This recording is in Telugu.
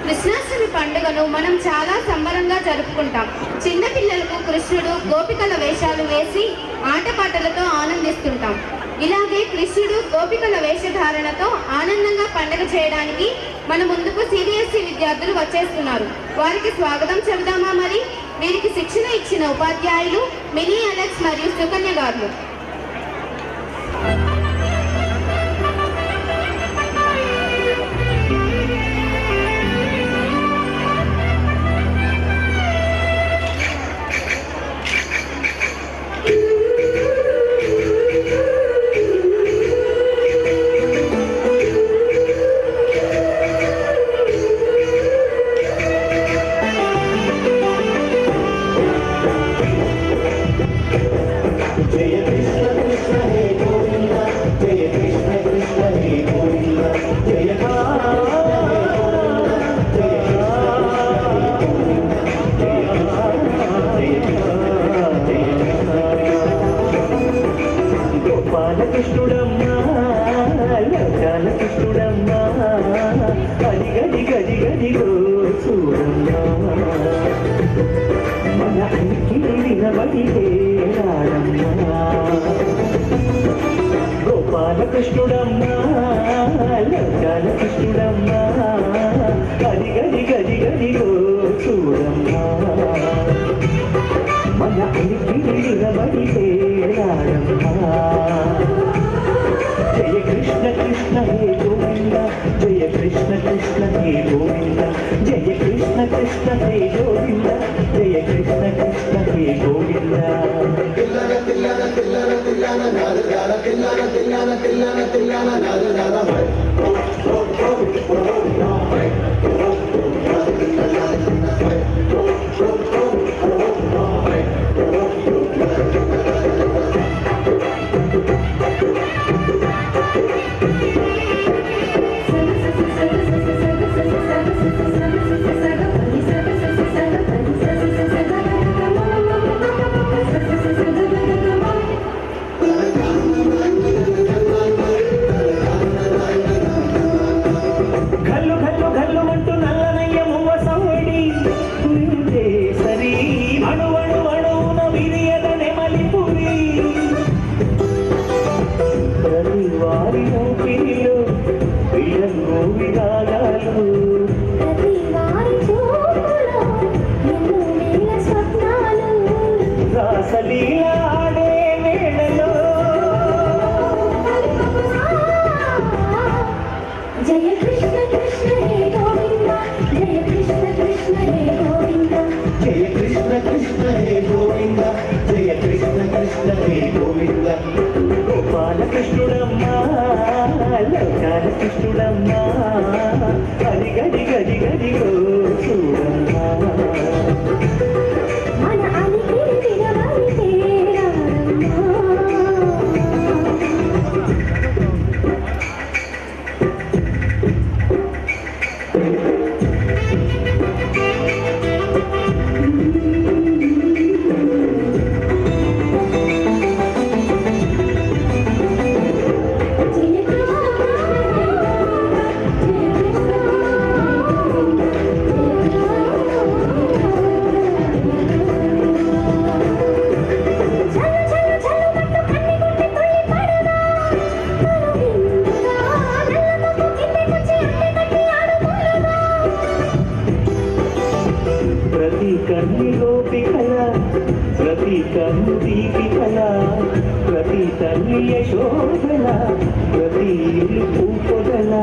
కృష్ణాష్టమి పండుగను మనం చాలా సంబరంగా జరుపుకుంటాం. చిన్నపిల్లలకు కృష్ణుడు గోపికల వేషాలు వేసి ఆటపాటలతో ఆనందిస్తుంటాం. ఇలాగే కృష్ణుడు గోపికల వేషధారణతో ఆనందంగా పండుగ చేయడానికి మన ముందుకు CBSE విద్యార్థులు వచ్చేస్తున్నారు. వారికి స్వాగతం చెబుదామా? మరి వీరికి శిక్షణ ఇచ్చిన ఉపాధ్యాయులు మినీ అలెక్స్ మరియు సుకన్య గారు. కృష్ణుడమ్మా లోకాల కృష్ణుడమ్మా గడి గడి గడి గడిగో చూడమ్మా మన అనికి వినబడితే రాడమ్మా గోపాల కృష్ణుడమ్మా లోకాల కృష్ణుడమ్మా గడి గడి గడి గడిగో చూడమ్మా మన అనికి వినబడితే రాడమ్మా జయ కృష్ణ కృష్ణ హే గోవింద జయ కృష్ణ కృష్ణ హే గోవింద జయ కృష్ణ కృష్ణ హే గోవింద జయ కృష్ణ కృష్ణ హే గోవింద తిల్లన తిల్లన తిల్లన తిల్లన నాదు గాల తిల్లన తిల్లన తిల్లన తిల్లన నాదు గాల హై ఓ ఓ ఓ హై కృష్ణుడమ్మా లోకాల కృష్ణుడమ్మా గడి గడి గడి గడిగో చూడమ్మా కన్ను గోపికల ప్రతి కన్ను దీపికల ప్రతి తల్లి యశోదల ప్రతి ఇల్లు పూపొదల